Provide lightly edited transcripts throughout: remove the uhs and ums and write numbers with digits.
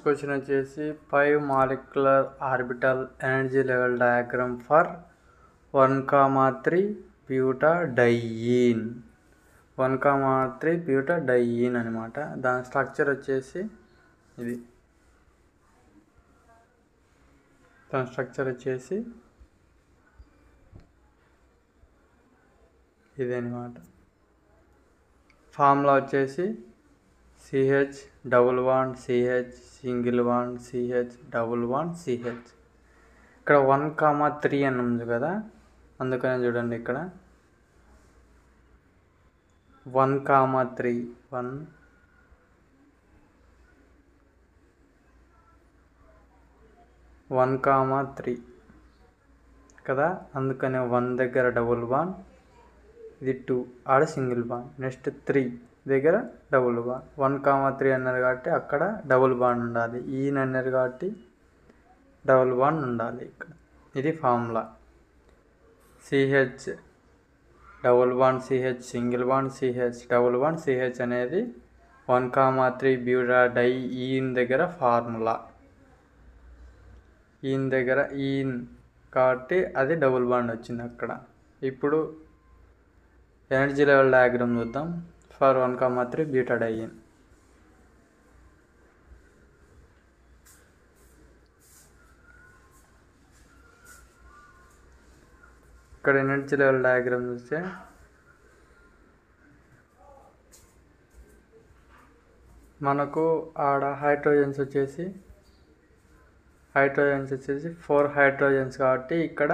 Question వచ్చేసి 5 molecular orbital energy level diagram for 1,3 బ్యూటాడైయీన్ 1,3 బ్యూటాడైయీన్ అనమాట. దాని స్ట్రక్చర్ వచ్చేసి ఇది. దాని స్ట్రక్చర్ వచ్చేసి ఇది అనమాట. ఫార్ములా వచ్చేసి CH double bond CH single bond CH double bond CH. ఇక్కడ 1,3 అని ఉంది కదా, అందుకనే చూడండి ఇక్కడ 1,3 1,3 కదా, అందుకనే 1 దగ్గర డబుల్ బాండ్, ఇది 2 ఆడ సింగిల్ బాండ్, నెక్స్ట్ 3 దగ్గర డబుల్ బాండ్. 1,3 అన్నారు కాబట్టి అక్కడ డబుల్ బాండ్ ఉండాలి, ఈయన అన్నారు కాబట్టి డబుల్ బాండ్ ఉండాలి ఇక్కడ. ఇది formula. CH double bond CH single bond CH double bond CH అనేది 1,3 బ్యూటాడైయీన్ దగ్గర ఫార్ములా. ఈయన దగ్గర ఈయన్ కాబట్టి అది డబుల్ బాండ్ వచ్చింది అక్కడ. ఇప్పుడు ఎనర్జీ లెవెల్ డయాగ్రామ్ చూద్దాం ఫర్ 1,3 బ్యూటాడైయీన్. ఇక్కడ ఎనర్జీ లెవెల్ డయాగ్రామ్ చూస్తే మనకు ఆడ హైడ్రోజన్స్ వచ్చేసి 4 హైడ్రోజన్స్ కాబట్టి ఇక్కడ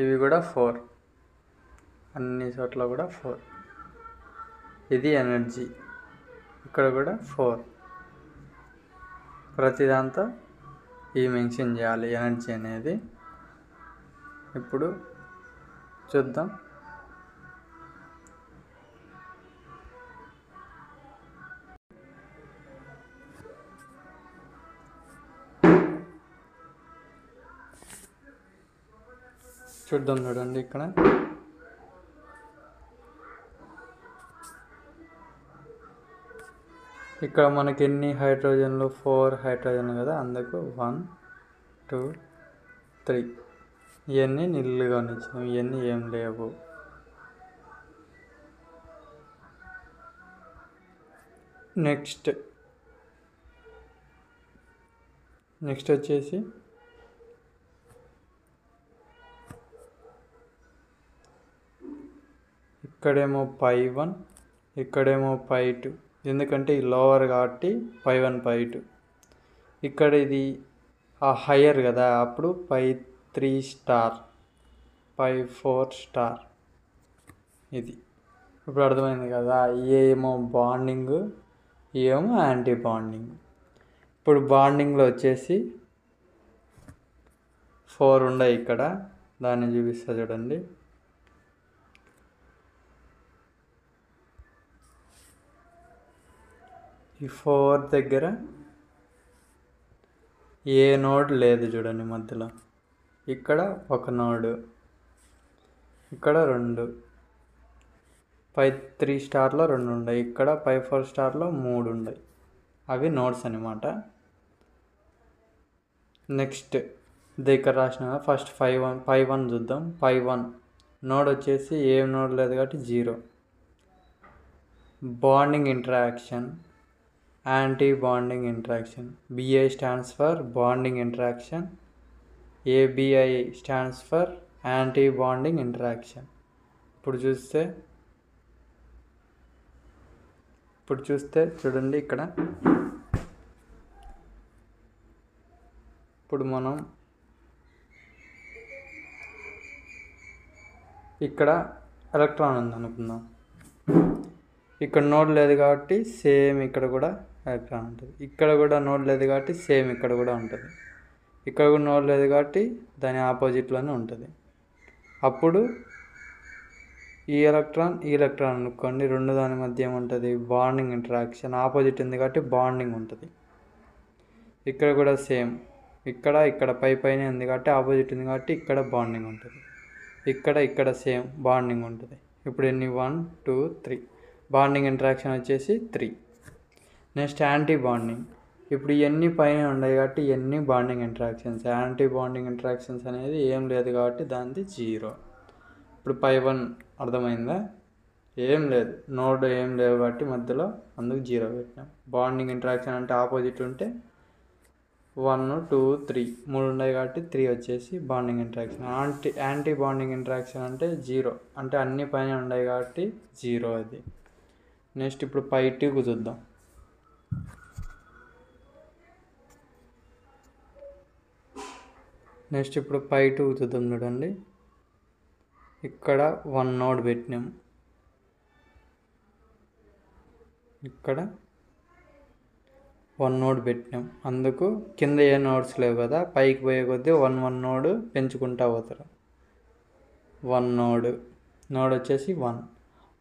ఇవి కూడా 4, అన్ని చోట్ల కూడా 4. ఇది ఎనర్జీ, ఇక్కడ కూడా 4. ప్రతి దాంతో ఈ మెన్షన్ చేయాలి ఎనర్జీ అనేది. ఇప్పుడు చూద్దాం. చూడండి ఇక్కడ ఇక్కడ మనకి ఎన్ని హైడ్రోజన్లు, 4 హైడ్రోజన్లు కదా, అందుకు 1 2 3 ఇవన్నీ నిల్లుగా ఉంచినాం, ఇవన్నీ ఏం లేవు. నెక్స్ట్ వచ్చేసి ఇక్కడేమో π1, ఇక్కడేమో π2, ఎందుకంటే ఈ లోవర్ కాబట్టి π1 π2. ఇక్కడ ఇది ఆ హయ్యర్ కదా, అప్పుడు π3 స్టార్ π4 స్టార్. ఇది ఇప్పుడు అర్థమైంది కదా. ఏమో బాండింగ్, ఏమో యాంటీ బాండింగ్. ఇప్పుడు బాండింగ్లో వచ్చేసి 4 ఉన్నాయి ఇక్కడ, దాన్ని చూపిస్తా చూడండి. ఈ 4 దగ్గర ఏ నోడ్ లేదు చూడండి మధ్యలో. ఇక్కడ ఒక నోడు, ఇక్కడ 2, π3 స్టార్లో 2 ఉన్నాయి, ఇక్కడ π4 స్టార్లో 3 ఉన్నాయి. అవి నోడ్స్ అనమాట. నెక్స్ట్ దగ్గర రాసిన ఫస్ట్ π1 చూద్దాం. π1 నోడ్ వచ్చేసి ఏం నోడ్ లేదు కాబట్టి 0. Bonding interaction, anti bonding interaction. BI stands for bonding interaction, ABI stands for anti bonding interaction. ఇప్పుడు చూస్తే చూడండి ఇక్కడ. ఇప్పుడు మనం ఇక్కడ ఎలక్ట్రాన్ ఉంది అనుకుందాం. ఇక్కడ నోడ్ లేదు కాబట్టి సేమ్ ఇక్కడ కూడా ఎలక్ట్రాన్ ఉంటుంది. ఇక్కడ కూడా నోడ్ లేదు కాబట్టి సేమ్ ఇక్కడ కూడా ఉంటుంది. ఇక్కడ కూడా నోడ్ లేదు కాబట్టి దాని ఆపోజిట్లోనే ఉంటుంది. అప్పుడు ఈ ఎలక్ట్రాన్ అనుకోండి, రెండు దాని మధ్య ఏముంటుంది, బాండింగ్ ఇంటరాక్షన్. ఆపోజిట్ ఉంది కాబట్టి బాండింగ్ ఉంటుంది. ఇక్కడ కూడా సేమ్, ఇక్కడ పైనే ఉంది కాబట్టి ఆపోజిట్ ఉంది కాబట్టి ఇక్కడ బాండింగ్ ఉంటుంది. ఇక్కడ సేమ్ బాండింగ్ ఉంటుంది. ఇప్పుడు ఎన్ని 1 2 3 బాండింగ్ ఇంటరాక్షన్ వచ్చేసి 3. Next anti bonding. ఇప్పుడు ఇవన్నీ పైన ఉన్నాయి కాబట్టి ఇవన్నీ bonding interactions. Anti bonding interactions అనేది ఏం లేదు కాబట్టి దానిది 0. ఇప్పుడు పై 1 అర్థమైందా? ఏం లేదు, నోడ్ ఏం లేవు కాబట్టి మధ్యలో, అందుకు 0 పెట్టినాం. బాండింగ్ ఇంటరాక్షన్ అంటే ఆపోజిట్ ఉంటే 1 2 3 3 ఉన్నాయి కాబట్టి 3 వచ్చేసి bonding interaction. Anti bonding interaction అంటే 0, అంటే అన్ని పైన ఉన్నాయి కాబట్టి 0 అది. నెక్స్ట్ ఇప్పుడు పై 2కు చూద్దాం. నెక్స్ట్ ఇప్పుడు పై 2 చూద్దాం. చూడండి, ఇక్కడ 1 నోడ్ పెట్టినాం, ఇక్కడ 1 నోడ్ పెట్టినాం, అందుకు కింద ఏ నోడ్స్ లేవు కదా, పైకి పోయే కొద్దీ 1 నోడ్ పెంచుకుంటా పోతారు. 1 నోడ్ వచ్చేసి 1.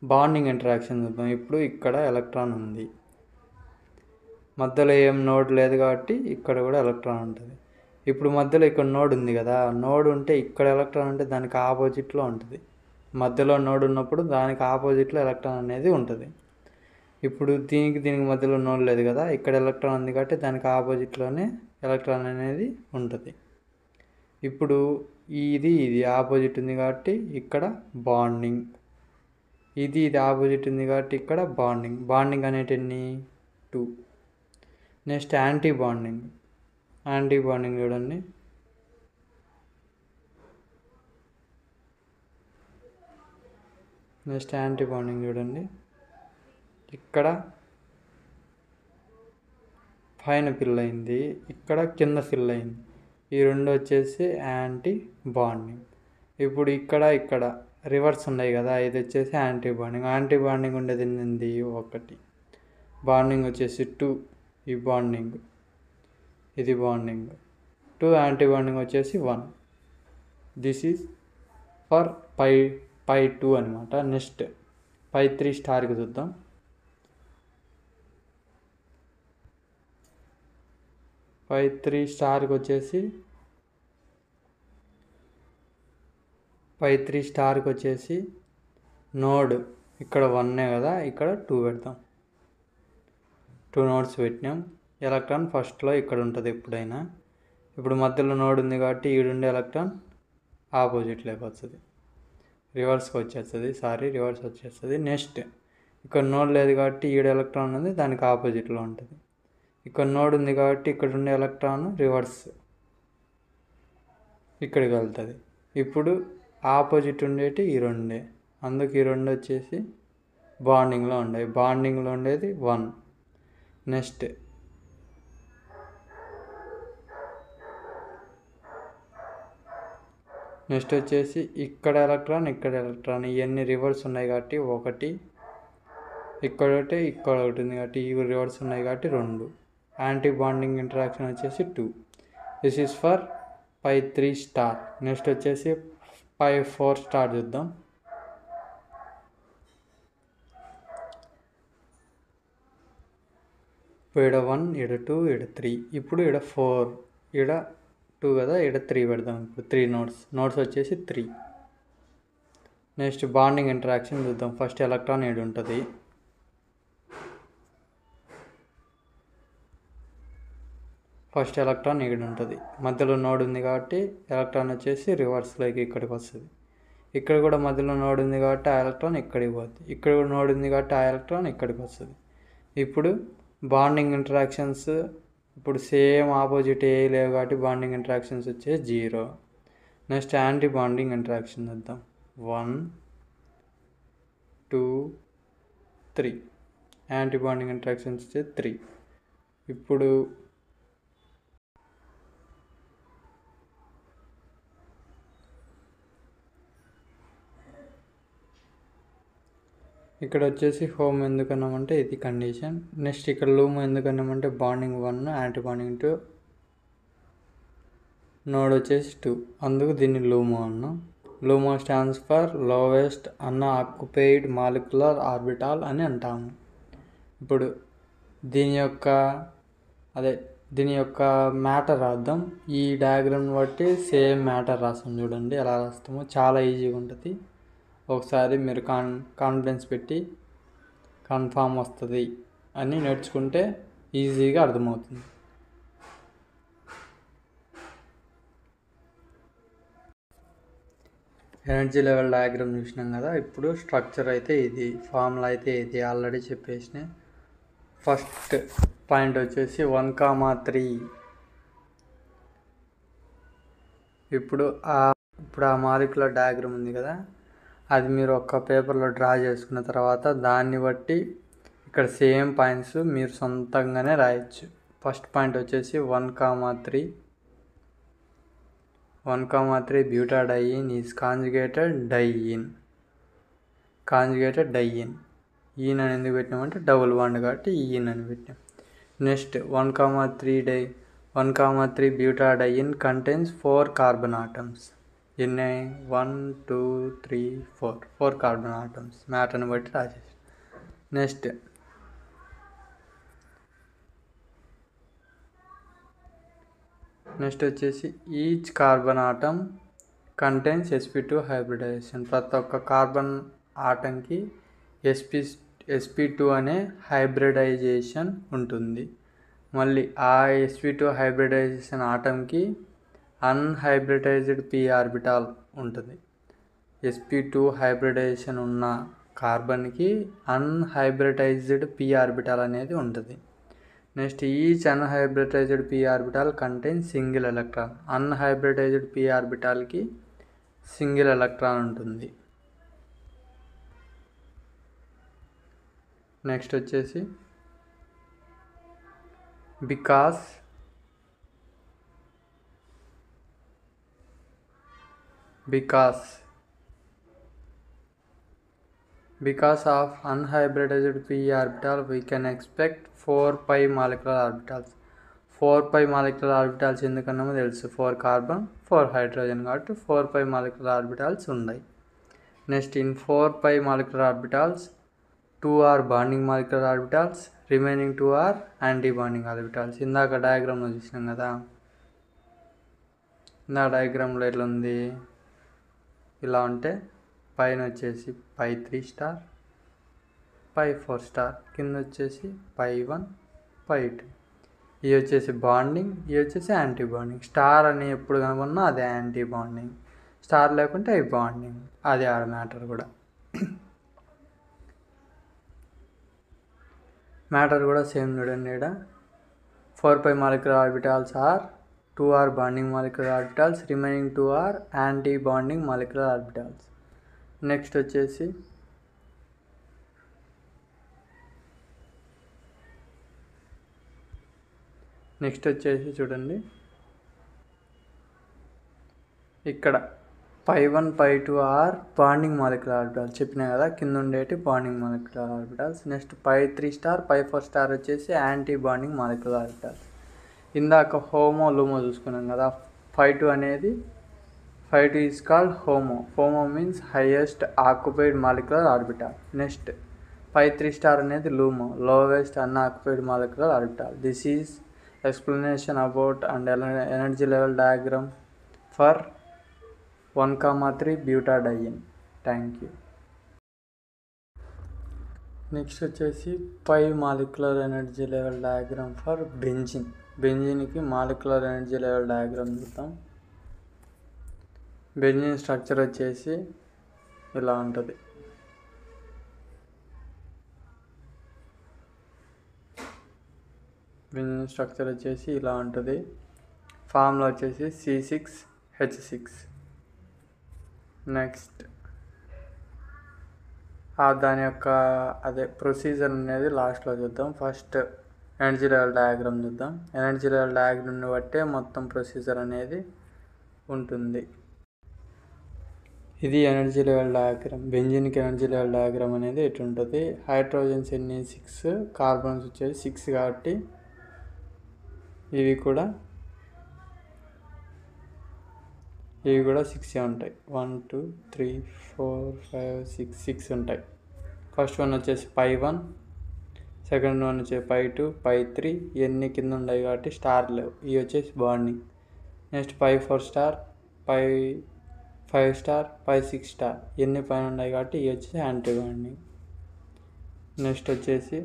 బాండింగ్ ఇంటరాక్షన్ చూద్దాం. ఇప్పుడు ఇక్కడ ఎలక్ట్రాన్ ఉంది, మధ్యలో ఏం నోడ్ లేదు కాబట్టి ఇక్కడ కూడా ఎలక్ట్రాన్ ఉంటుంది. ఇప్పుడు మధ్యలో ఇక్కడ నోడ్ ఉంది కదా, నోడ్ ఉంటే ఇక్కడ ఎలక్ట్రాన్ ఉంటే దానికి ఆపోజిట్లో ఉంటుంది. మధ్యలో నోడ్ ఉన్నప్పుడు దానికి ఆపోజిట్లో ఎలక్ట్రాన్ అనేది ఉంటుంది. ఇప్పుడు దీనికి మధ్యలో నోడ్ లేదు కదా, ఇక్కడ ఎలక్ట్రాన్ ఉంది కాబట్టి దానికి ఆపోజిట్లోనే ఎలక్ట్రాన్ అనేది ఉంటుంది. ఇప్పుడు ఇది ఆపోజిట్ ఉంది కాబట్టి ఇక్కడ బాండింగ్, ఇది ఆపోజిట్ ఉంది కాబట్టి ఇక్కడ బాండింగ్ అనేటివి 2. నెక్స్ట్ యాంటీ బాండింగ్ చూడండి. నెక్స్ట్ యాంటీ బాండింగ్ చూడండి, ఇక్కడ పైన ఫిల్ అయింది, ఇక్కడ కింద ఫిల్ అయింది. ఈ రెండు వచ్చేసి యాంటీ బాండింగ్. ఇప్పుడు ఇక్కడ రివర్స్ ఉన్నాయి కదా, ఇది వచ్చేసి యాంటీ బాండింగ్. యాంటీ బాండింగ్ ఉండేది ఏంది? 1. బాండింగ్ వచ్చేసి 2, ఈ బాండింగ్, ఇది బాండింగ్ 2. యాంటీ బాండింగ్ వచ్చేసి 1. దిస్ ఈజ్ ఫర్ పై 2 అనమాట. నెక్స్ట్ పై 3 స్టార్కి చూద్దాం. పై 3 స్టార్కి వచ్చేసి నోడ్ ఇక్కడ 1 కదా, ఇక్కడ 2 పెడతాం. 2 నోడ్స్ పెట్టినాం. ఎలక్ట్రాన్ ఫస్ట్లో ఇక్కడ ఉంటుంది ఎప్పుడైనా. ఇప్పుడు మధ్యలో నోడ్ ఉంది కాబట్టి ఈడుండే ఎలక్ట్రాన్ ఆపోజిట్లోకి వస్తుంది, రివర్స్ వచ్చేస్తుంది. నెక్స్ట్ ఇక్కడ నోడ్ లేదు కాబట్టి ఈడ ఎలక్ట్రాన్ ఉంది, దానికి ఆపోజిట్లో ఉంటుంది. ఇక్కడ నోడ్ ఉంది కాబట్టి ఇక్కడ ఉండే ఎలక్ట్రాన్ రివర్స్ ఇక్కడికి వెళ్తుంది. ఇప్పుడు ఆపోజిట్ ఉండేటి ఈ 2, అందుకు ఈ 2 వచ్చేసి బాండింగ్లో ఉండేది 1. నెక్స్ట్ వచ్చేసి ఇక్కడ ఎలక్ట్రాన్ ఇవన్నీ రివర్స్ ఉన్నాయి కాబట్టి 1, ఇక్కడ ఒకటి ఉంది కాబట్టి ఇవి రివర్స్ ఉన్నాయి కాబట్టి 2. యాంటీ బాండింగ్ ఇంటరాక్షన్ వచ్చేసి 2. This is for pi 3 star. Next వచ్చేసి పై 4 స్టార్ చూద్దాం. ఇప్పుడు ఇక్కడ 1, ఇక్కడ 2, ఇక్కడ 3. ఇప్పుడు ఇక్కడ 4, ఇక్కడ 2 కదా, ఇక్కడ 3 పెడదాం. ఇప్పుడు 3 నోడ్స్ వచ్చేసి 3. నెక్స్ట్ బాండింగ్ ఇంటరాక్షన్ చూద్దాం. ఫస్ట్ ఎలక్ట్రాన్ ఇక్కడ ఉంటుంది, మధ్యలో నోడ్ ఉంది కాబట్టి ఎలక్ట్రాన్ వచ్చేసి రివర్స్లోకి ఇక్కడికి వస్తుంది. ఇక్కడ కూడా మధ్యలో నోడ్ ఉంది కాబట్టి ఆ ఎలక్ట్రాన్ ఇక్కడికి పోతుంది. ఇక్కడ కూడా నోడ్ ఉంది కాబట్టి ఆ ఎలక్ట్రాన్ ఇక్కడికి వస్తుంది. ఇప్పుడు బాండింగ్ ఇంటరాక్షన్స్ ఇప్పుడు సేమ్ ఆపోజిట్ ఏ లేవు కాబట్టి బాండింగ్ ఇంటరాక్షన్స్ వచ్చేసి 0. నెక్స్ట్ యాంటీ బాండింగ్ ఇంటరాక్షన్ చూద్దాం. 1 2 3 యాంటీ బాండింగ్ ఇంటరాక్షన్స్ వచ్చేసి 3. ఇప్పుడు ఇక్కడ వచ్చేసి హోమ్ ఎందుకన్నామంటే ఇది కండిషన్. నెక్స్ట్ ఇక్కడ లూమ్ ఎందుకన్నామంటే బాండింగ్ 1, యాంటీ బాండింగ్ 2, నోడ్ వచ్చేసి 2, అందుకు దీన్ని లూమో అన్నాం. LUMO stands for lowest unoccupied molecular orbital అని అంటాము. ఇప్పుడు దీని యొక్క మ్యాటర్ రాద్దాం. ఈ డయాగ్రామ్ బట్టి సేమ్ మ్యాటర్ రాస్తాం. చూడండి ఎలా రాస్తామో, చాలా ఈజీగా ఉంటుంది. ఒకసారి మీరు కాన్ఫిడెన్స్ పెట్టి కన్ఫామ్ వస్తుంది అని నేర్చుకుంటే ఈజీగా అర్థమవుతుంది. ఎనర్జీ లెవెల్ డయాగ్రామ్ చూసినాం కదా. ఇప్పుడు స్ట్రక్చర్ అయితే ఇది, ఫార్ములా అయితే ఇది ఆల్రెడీ చెప్పేసిన. ఫస్ట్ పాయింట్ వచ్చేసి 1,3. ఇప్పుడు ఆ మాలిక్యులర్ డయాగ్రామ్ ఉంది కదా, అది మీరు ఒక్క పేపర్లో డ్రా చేసుకున్న తర్వాత దాన్ని బట్టి ఇక్కడ సేమ్ పాయింట్స్ మీరు సొంతంగానే రాయొచ్చు. ఫస్ట్ పాయింట్ వచ్చేసి 1,3. 1,3 butadiene is conjugated diene. ఈన్ అని ఎందుకు పెట్టినామంటే డబుల్ బాండ్ కాబట్టి ఈన్ అని పెట్టినాం. Next 1,3 butadiene contains 4 carbon atoms. ఎన్ని? 1 2 3 4 కార్బన్ ఆటమ్స్ మ్యాటర్ని బట్టి రాసేసి. నెక్స్ట్ వచ్చేసి each carbon atom contains sp2 hybridization. ప్రతి ఒక్క కార్బన్ ఆటంకి sp2 అనే హైబ్రిడైజేషన్ ఉంటుంది. మళ్ళీ ఆ sp2 హైబ్రిడైజేషన్ ఆటంకి అన్హైబ్రిడైజ్డ్ p ఆర్బిటాల్ ఉంటుంది. sp2 హైబ్రిడైజేషన్ ఉన్న కార్బన్కి అన్హైబ్రిడైజ్డ్ p ఆర్బిటాల్ అనేది ఉంటుంది. Next each unhybridized p orbital contain single electron. Unhybridized p ఆర్బిటాల్కి సింగిల్ ఎలక్ట్రాన్ ఉంటుంది. నెక్స్ట్ వచ్చేసి because of unhybridized p orbital we can expect 4 pi molecular orbitals. 4 pi molecular orbitals ఎందుకన్నామో తెలుసు, 4 carbon 4 hydrogen కాబట్టి 4 pi molecular orbitals ఉన్నాయి. Next in 4 pi molecular orbitals 2 are bonding molecular orbitals, remaining 2 are anti bonding orbitals. ఇందాక డయాగ్రామ్లో చూసినాం కదా, ఇందాక డయాగ్రామ్లో ఎట్లా ఉంది, ఇలా ఉంటే పైన వచ్చేసి π3 స్టార్ π4 స్టార్, కింద వచ్చేసి π1 π2. ఇవి వచ్చేసి బాండింగ్, ఇవి వచ్చేసి యాంటీ బాండింగ్. స్టార్ అని ఎప్పుడు కనుకున్నా అదే యాంటీ బాండింగ్, స్టార్ లేకుంటే అవి బాండింగ్, అది ఆడ మ్యాటర్ కూడా. మ్యాటర్ కూడా సేమ్ చూడండి. ఇక్కడ 4 pi molecular orbitals are 2 are bonding molecular orbitals, remaining 2 are anti bonding molecular orbitals. Next వచ్చేసి చూడండి, ఇక్కడ π1 π2 ఆర్ బాండింగ్ మాలిక్యులర్ ఆర్బిటాల్స్ చెప్పినా కదా, కింద ఉండేటి bonding molecular orbitals. Next π3 star π4 star వచ్చేసి యాంటీ బాండింగ్ మాలిక్యులర్ ఆర్బిటాల్స్. ఇందాక హోమో లూమో చూసుకున్నాం కదా, π2 అనేది 5 is called HOMO means highest occupied molecular orbital. Next π3 star అనేది LUMO, lowest unoccupied molecular orbital. This is explanation about and energy level diagram for 1,3 butadiene. Thank you. Next వచ్చేసి pi molecular energy level diagram for బెంజిన్కి molecular energy level diagram చూద్దాం. Benzene structure వచ్చేసి ఇలా ఉంటుంది. Formula వచ్చేసి C6H6. Next దాని యొక్క procedure అనేది లాస్ట్లో చూద్దాం. ఫస్ట్ ఎనర్జీ లెవెల్ డయాగ్రామ్ చూద్దాం. ఎనర్జీ లెవెల్ డయాగ్రామ్ని బట్టే మొత్తం ప్రొసీజర్ అనేది ఉంటుంది. ఇది ఎనర్జీ లెవెల్ డయాగ్రామ్. బెంజిన్కి ఎనర్జీ లెవెల్ డయాగ్రామ్ అనేది ఎటు ఉంటుంది. హైడ్రోజన్స్ ఎన్ని 6, కార్బన్స్ వచ్చేసి 6 కాబట్టి ఇవి కూడా 6 ఉంటాయి. 1 2 3 4 5 6 ఉంటాయి. ఫస్ట్ వన్ వచ్చేసి π1, సెకండ్ వన్ వచ్చేసి π2 π3 ఇవన్నీ కింద ఉన్నాయి కాబట్టి స్టార్ లేవు, ఇవి వచ్చేసి bonding. Next π4 star π5 star π6 star ఇవన్నీ పైన ఉన్నాయి కాబట్టి ఇవి వచ్చేసి యాంటీ బాండింగ్. నెక్స్ట్ వచ్చేసి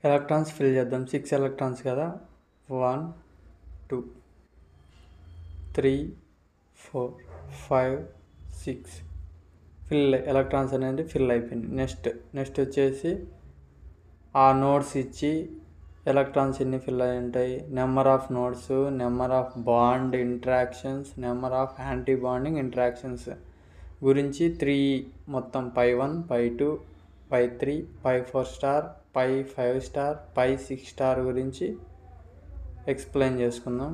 ఎలక్ట్రాన్స్ ఫిల్ చేద్దాం. 6 ఎలక్ట్రాన్స్ కదా, 1 2 3 4 5 6 ఎలక్ట్రాన్స్ అనేది ఫిల్ అయిపోయింది. నెక్స్ట్ వచ్చేసి ఆ నోడ్స్ ఇచ్చి ఎలక్ట్రాన్స్ ఎన్ని ఫిల్ అయి ఉంటాయి, number of nodes, number of bond interactions, number of anti bonding interactions గురించి 3 మొత్తం π1 π2 π3 π4 స్టార్ π5 స్టార్ π6 స్టార్ గురించి ఎక్స్ప్లెయిన్ చేసుకుందాం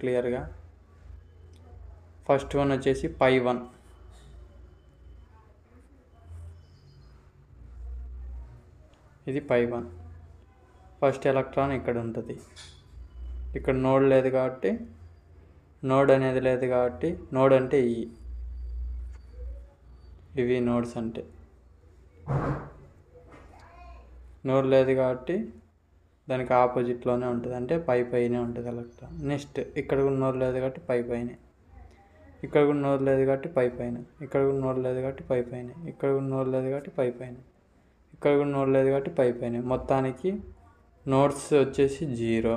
క్లియర్గా. ఫస్ట్ వన్ వచ్చేసి π1. ఇది π1. ఫస్ట్ ఎలక్ట్రాన్ ఇక్కడ ఉంటుంది. ఇక్కడ నోడ్ లేదు కాబట్టి, నోడ్ అనేది లేదు కాబట్టి, నోడ్ అంటే ఇవి నోడ్స్ అంటే నోడ్ లేదు కాబట్టి దానికి ఆపోజిట్లోనే ఉంటుంది, అంటే పైనే ఉంటుంది ఎలక్ట్రాన్. నెక్స్ట్ ఇక్కడ కూడా నోడ్ లేదు కాబట్టి పైనే, ఇక్కడ కూడా నోడ్ లేదు కాబట్టి పైన, ఇక్కడ కూడా నోడ్ లేదు కాబట్టి పైన, ఇక్కడ కూడా నోడ్ లేదు కాబట్టి పైన, ఇక్కడ కూడా నోడ్ లేదు కాబట్టి పైన. మొత్తానికి నోడ్స్ వచ్చేసి 0.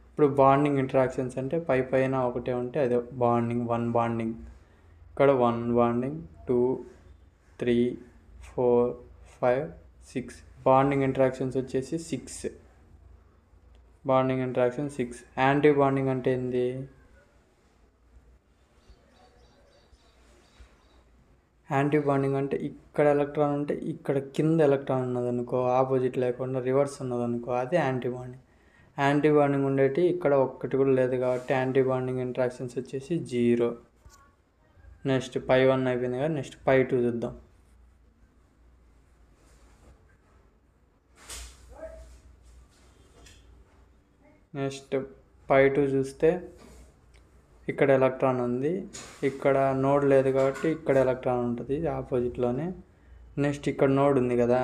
ఇప్పుడు బాండింగ్ ఇంటరాక్షన్స్ అంటే పైన ఒకటే ఉంటే అదే బాండింగ్, 1 బాండింగ్. ఇక్కడ 1 బాండింగ్, 2 3 4 5 6 బాండింగ్ ఇంటరాక్షన్స్ వచ్చేసి 6. Bonding interaction 6. యాంటీ బాండింగ్ అంటే ఏంది? యాంటీ బాండింగ్ అంటే ఇక్కడ ఎలక్ట్రాన్ ఉంటే ఇక్కడ కింద ఎలక్ట్రాన్ ఉన్నదనుకో, ఆపోజిట్ లేకుండా రివర్స్ ఉన్నదనుకో, అదే యాంటీ బాండింగ్. యాంటీ బాండింగ్ ఉండేటి ఇక్కడ ఒక్కటి కూడా లేదు కాబట్టి యాంటీ బాండింగ్ ఇంటరాక్షన్స్ వచ్చేసి 0. నెక్స్ట్ π1 అయిపోయింది కదా, నెక్స్ట్ π2 చూద్దాం. నెక్స్ట్ π2 చూస్తే ఇక్కడ ఎలక్ట్రాన్ ఉంది, ఇక్కడ నోడ్ లేదు కాబట్టి ఇక్కడ ఎలక్ట్రాన్ ఉంటుంది ఆపోజిట్లోనే. నెక్స్ట్ ఇక్కడ నోడ్ ఉంది కదా,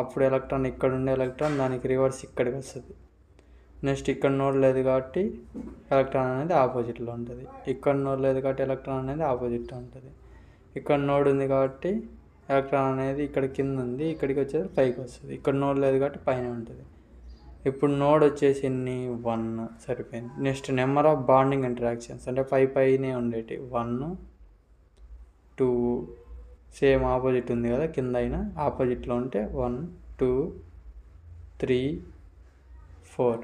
అప్పుడు ఎలక్ట్రాన్ ఇక్కడ ఉండే ఎలక్ట్రాన్ దానికి రివర్స్ ఇక్కడికి వస్తుంది. నెక్స్ట్ ఇక్కడ నోడ్ లేదు కాబట్టి ఎలక్ట్రాన్ అనేది ఆపోజిట్లో ఉంటుంది, ఇక్కడ నోడ్ లేదు కాబట్టి ఎలక్ట్రాన్ అనేది ఆపోజిట్లో ఉంటుంది. ఇక్కడ నోడ్ ఉంది కాబట్టి ఎలక్ట్రాన్ అనేది ఇక్కడ కింద ఉంది, ఇక్కడికి వచ్చేది పైకి వస్తుంది. ఇక్కడ నోడ్ లేదు కాబట్టి పైన ఉంటుంది. ఇప్పుడు నోడ్ వచ్చేసి 1 సరిపోయింది. Next number of bonding interactions అంటే పైనే ఉండేటి 1 2 సేమ్ ఆపోజిట్ ఉంది కదా, కింద అయినా ఆపోజిట్లో ఉంటే 1 2 3 4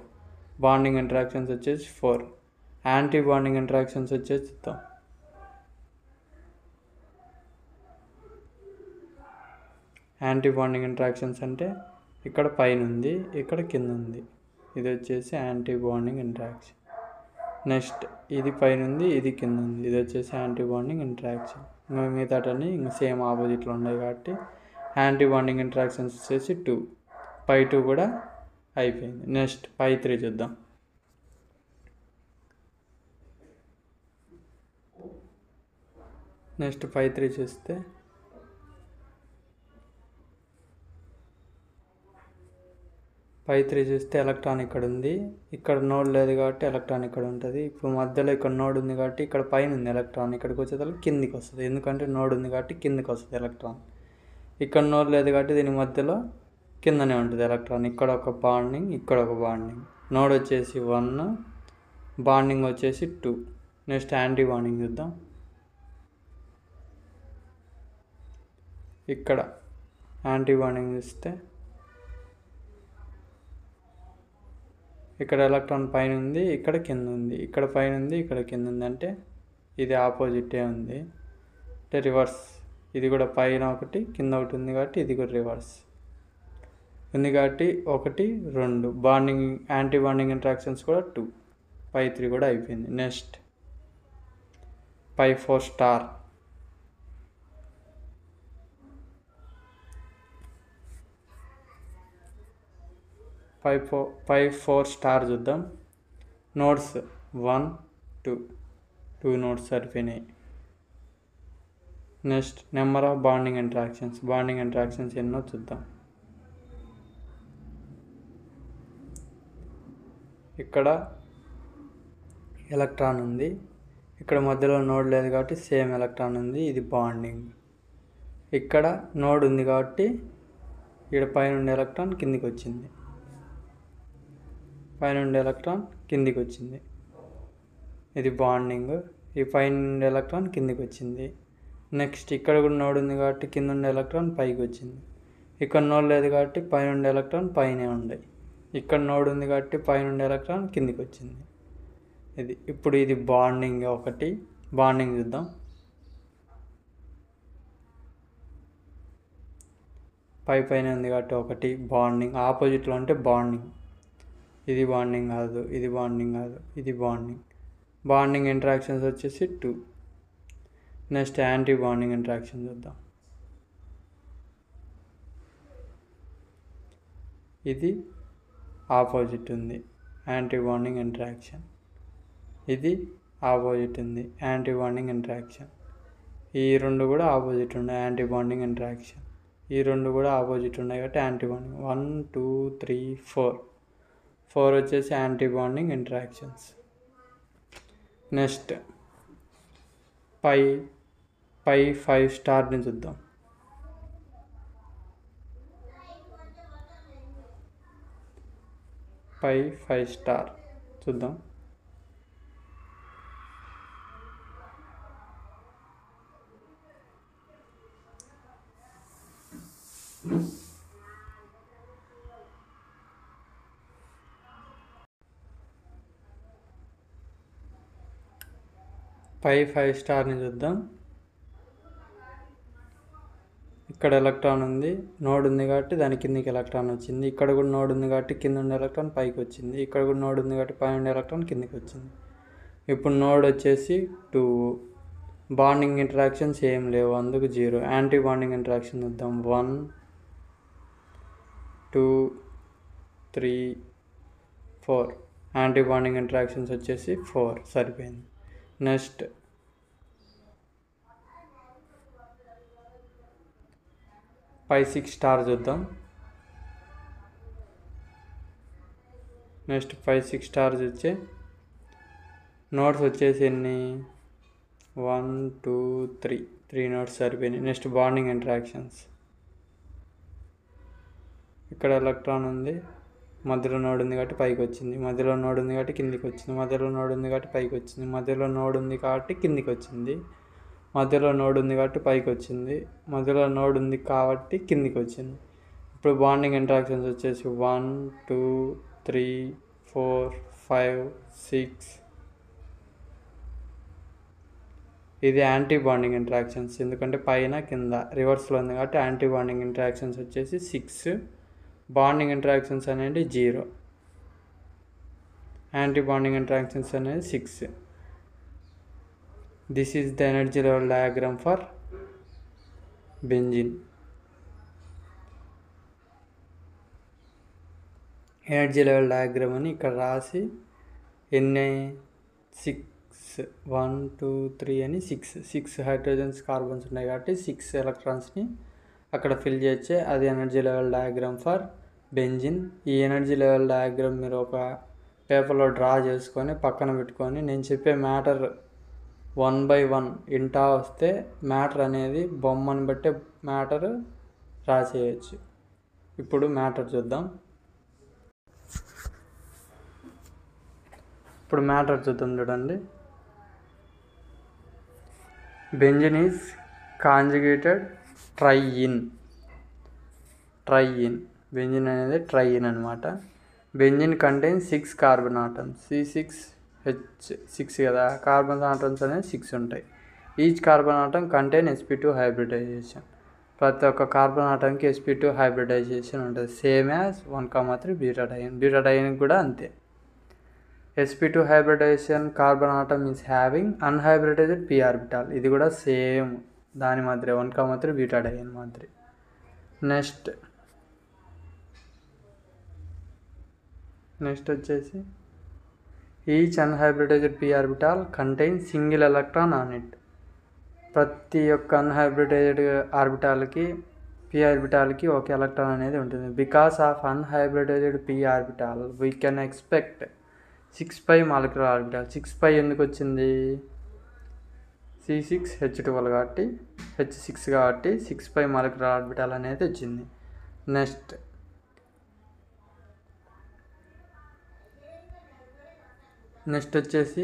బాండింగ్ ఇంటరాక్షన్స్ వచ్చేసి 4. యాంటీ బాండింగ్ ఇంటరాక్షన్స్ వచ్చేసి చూద్దాం. యాంటీ బాండింగ్ ఇంటరాక్షన్స్ అంటే ఇక్కడ పైన ఉంది, ఇక్కడ కింద ఉంది, ఇది వచ్చేసి యాంటీ బాండింగ్ ఇంటరాక్షన్. నెక్స్ట్ ఇది పైన ఉంది, ఇది కింద ఉంది, ఇది వచ్చేసి యాంటీ బాండింగ్ ఇంటరాక్షన్. ఇంకా మిగతాటన్నీ ఇంకా సేమ్ ఆపోజిట్లో ఉన్నాయి కాబట్టి యాంటీ బాండింగ్ ఇంటరాక్షన్స్ వచ్చేసి 2. π2 కూడా అయిపోయింది. నెక్స్ట్ π3 చూద్దాం. నెక్స్ట్ π3 చూస్తే ఎలక్ట్రాన్ ఇక్కడ ఉంది, ఇక్కడ నోడ్ లేదు కాబట్టి ఎలక్ట్రాన్ ఇక్కడ ఉంటుంది. ఇప్పుడు మధ్యలో ఇక్కడ నోడ్ ఉంది కాబట్టి ఇక్కడ పైన ఉంది ఎలక్ట్రాన్, ఇక్కడికి వచ్చేదానికి కిందికి వస్తుంది, ఎందుకంటే నోడ్ ఉంది కాబట్టి కిందికి వస్తుంది ఎలక్ట్రాన్. ఇక్కడ నోడ్ లేదు కాబట్టి దీని మధ్యలో కిందనే ఉంటుంది ఎలక్ట్రాన్. ఇక్కడ ఒక బాండింగ్, ఇక్కడ ఒక బాండింగ్. నోడ్ వచ్చేసి 1, బాండింగ్ వచ్చేసి 2. నెక్స్ట్ యాంటీ బాండింగ్ చూద్దాం. ఇక్కడ యాంటీ బాండింగ్ చూస్తే ఇక్కడ ఎలక్ట్రాన్ పైన ఉంది, ఇక్కడ కింద ఉంది, ఇక్కడ పైన ఉంది, ఇక్కడ కింద ఉంది, అంటే ఇది ఆపోజిటే ఉంది, అంటే రివర్స్. ఇది కూడా పైన ఒకటి కింద ఒకటి ఉంది కాబట్టి ఇది కూడా రివర్స్ ఉంది కాబట్టి 1 2 బాండింగ్ యాంటీ బాండింగ్ ఇంటరాక్షన్స్ కూడా 2. π3 కూడా అయిపోయింది. Next π4 star. π4 స్టార్ చూద్దాం. నోడ్స్ 1 2 నోడ్స్ సరిపోయినాయి. Next number of bonding interactions ఎన్నో చూద్దాం. ఇక్కడ ఎలక్ట్రాన్ ఉంది, ఇక్కడ మధ్యలో నోడ్ లేదు కాబట్టి సేమ్ ఎలక్ట్రాన్ ఉంది, ఇది బాండింగ్. ఇక్కడ నోడ్ ఉంది కాబట్టి ఇక్కడ పైన ఉండే ఎలక్ట్రాన్ కిందికి వచ్చింది, పైన ఉండే ఎలక్ట్రాన్ కిందికి వచ్చింది. ఇది బాండింగ్. ఈ పైన ఉండే ఎలక్ట్రాన్ కిందికి వచ్చింది. నెక్స్ట్ ఇక్కడ కూడా నోడ్ ఉంది కాబట్టి కింద ఉండే ఎలక్ట్రాన్ పైకి వచ్చింది. ఇక్కడ నోడ్ లేదు కాబట్టి పైన ఉండే ఎలక్ట్రాన్ పైనే ఉండే. ఇక్కడ నోడ్ ఉంది కాబట్టి పైన ఉండే ఎలక్ట్రాన్ కిందికి వచ్చింది. ఇది ఇప్పుడు ఇది బాండింగ్. ఒకటి బాండింగ్ చూద్దాం. పైన ఉంది కాబట్టి ఒకటి బాండింగ్. ఆపోజిట్లో ఉంటే బాండింగ్. ఇది బాండింగ్ కాదు, ఇది బాండింగ్ కాదు, ఇది బాండింగ్. బాండింగ్ ఇంటరాక్షన్స్ వచ్చేసి 2. నెక్స్ట్ యాంటీ బాండింగ్ ఇంటరాక్షన్ చూద్దాం. ఇది ఆపోజిట్ ఉంది, యాంటీ బాండింగ్ ఇంటరాక్షన్. ఇది ఆపోజిట్ ఉంది, యాంటీ బాండింగ్ ఇంటరాక్షన్. ఈ రెండు కూడా ఆపోజిట్ ఉన్నాయి, యాంటీ బాండింగ్ ఇంటరాక్షన్. ఈ రెండు కూడా ఆపోజిట్ ఉన్నాయి కాబట్టి యాంటీ బాండింగ్. 1 2 3 4 వచ్చేసి యాంటీ బాండింగ్ ఇంటరాక్షన్స్. నెక్స్ట్ పై 5 స్టార్ని చూద్దాం. పై 5 స్టార్ చూద్దాం. పై 5 స్టార్ని చూద్దాం. ఇక్కడ ఎలక్ట్రాన్ ఉంది, నోడ్ ఉంది కాబట్టి దాని కిందికి ఎలక్ట్రాన్ వచ్చింది. ఇక్కడ కూడా నోడ్ ఉంది కాబట్టి కింద ఉండే ఎలక్ట్రాన్ పైకి వచ్చింది. ఇక్కడ కూడా నోడ్ ఉంది కాబట్టి పైన ఉండే ఎలక్ట్రాన్ కిందికి వచ్చింది. ఇప్పుడు నోడ్ వచ్చేసి 2. బాండింగ్ ఇంటరాక్షన్స్ ఏం లేవు, అందుకు 0. యాంటీ బాండింగ్ ఇంటరాక్షన్ చూద్దాం. 1 2 3 4 యాంటీ బాండింగ్ ఇంటరాక్షన్స్ వచ్చేసి 4 సరిపోయింది. నెక్స్ట్ పై 6 స్టార్ చూద్దాం. నెక్స్ట్ పై 6 స్టార్స్ వచ్చి నోట్స్ వచ్చేసి ఎన్ని? 1 2 3 నోట్స్ సరిపోయినాయి. Next bonding interactions. ఇక్కడ ఎలక్ట్రాన్ ఉంది, మధ్యలో నోడ్ ఉంది కాబట్టి పైకి వచ్చింది. మధ్యలో నోడ్ ఉంది కాబట్టి కిందికి వచ్చింది. మధ్యలో నోడ్ ఉంది కాబట్టి పైకి వచ్చింది. మధ్యలో నోడ్ ఉంది కాబట్టి కిందికి వచ్చింది. మధ్యలో నోడ్ ఉంది కాబట్టి పైకి వచ్చింది. మధ్యలో నోడ్ ఉంది కాబట్టి కిందికి వచ్చింది. ఇప్పుడు బాండింగ్ ఇంటరాక్షన్స్ వచ్చేసి 1 2 3 4 5 6. ఇది యాంటీ బాండింగ్ ఇంటరాక్షన్స్, ఎందుకంటే పైన కింద రివర్స్లో ఉంది కాబట్టి యాంటీ బాండింగ్ ఇంటరాక్షన్స్ వచ్చేసి 6. బాండింగ్ ఇంటరాక్షన్స్ అనేది 0. యాంటీ బాండింగ్ ఇంటరాక్షన్స్ అనేది 6. This is the energy level diagram for benzene. Energy level diagram అని ఇక్కడ రాసి ఎన్ని 6 1 2 3 అని 6 హైడ్రోజన్స్ కార్బన్స్ ఉన్నాయి కాబట్టి 6 ఎలక్ట్రాన్స్ని అక్కడ ఫిల్ చేయొచ్చే. అది energy level diagram for benzene. ఈ ఎనర్జీ లెవెల్ డయాగ్రామ్ మీరు ఒక పేపర్లో డ్రా చేసుకొని పక్కన పెట్టుకొని నేను చెప్పే మ్యాటర్ 1 by 1 ఇంటా వస్తే మ్యాటర్ అనేది బొమ్మను బట్టే మ్యాటర్ రాసేయచ్చు. ఇప్పుడు మ్యాటర్ చూద్దాం. చూడండి. Benzene is conjugated triene. Benzene అనేది ట్రైయిన్ అనమాట. Benzene contains 6 carbon atoms. C6H6 కదా, కార్బన్ ఆటమ్స్ అనేది 6 ఉంటాయి. Each carbon atom contain sp2 hybridization. ప్రతి ఒక్క కార్బన్ ఆటంకి sp2 హైబ్రిడైజేషన్ ఉంటుంది. Same as 1,3 butadiene. బ్యూటాడైన్ కూడా అంతే. sp2 hybridization carbon atom is having unhybridized p orbital. ఇది కూడా సేమ్ దాని మాదిరి 1,3 బ్యూటాడైన్ మాదిరి. నెక్స్ట్ వచ్చేసి each unhybridized p orbital contain single electron on it. ప్రతి ఒక్క అన్హైబ్రిడైజ్డ్ ఆర్బిటాల్కి p ఆర్బిటాల్కి ఒక ఎలక్ట్రాన్ అనేది ఉంటుంది. Because of unhybridised p orbital we can expect 6 molecular orbital. 6 ఎందుకు వచ్చింది? C6H12 కాబట్టి H6 కాబట్టి 6 మాలిక్యులర్ ఆర్బిటాల్ అనేది వచ్చింది. నెక్స్ట్ వచ్చేసి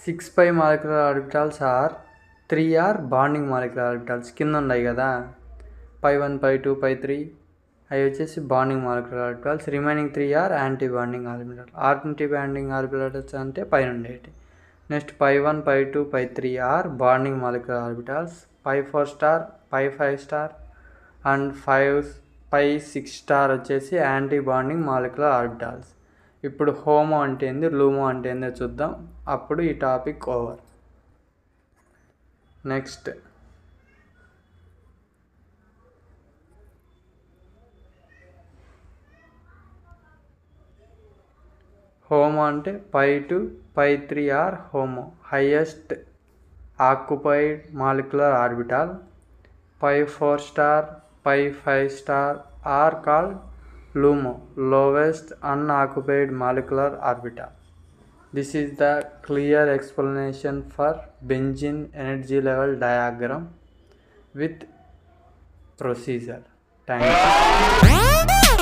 6π molecular orbitals are 3 are bonding molecular orbitals. కింద ఉన్నాయి కదా π1 π2 π3 అవి వచ్చేసి bonding molecular orbitals. Remaining 3 are anti bonding orbital. Anti bonding orbitals అంటే పైన ఉండేటి. Next π1 π2 π3 are bonding molecular orbitals. π4 star π5 star and π6 star వచ్చేసి యాంటీ బాండింగ్ మాలిక్యులర్ ఆర్బిటాల్స్. ఇప్పుడు హోమో అంటే ఏంది, లూమో అంటే ఏందో చూద్దాం, అప్పుడు ఈ టాపిక్ ఓవర్. నెక్స్ట్ హోమో అంటే π2 π3 are HOMO, highest occupied molecular orbital. π4 star π5 star are called LUMO, lowest unoccupied molecular orbital. This is the clear explanation for benzene energy level diagram with procedure. Thank you.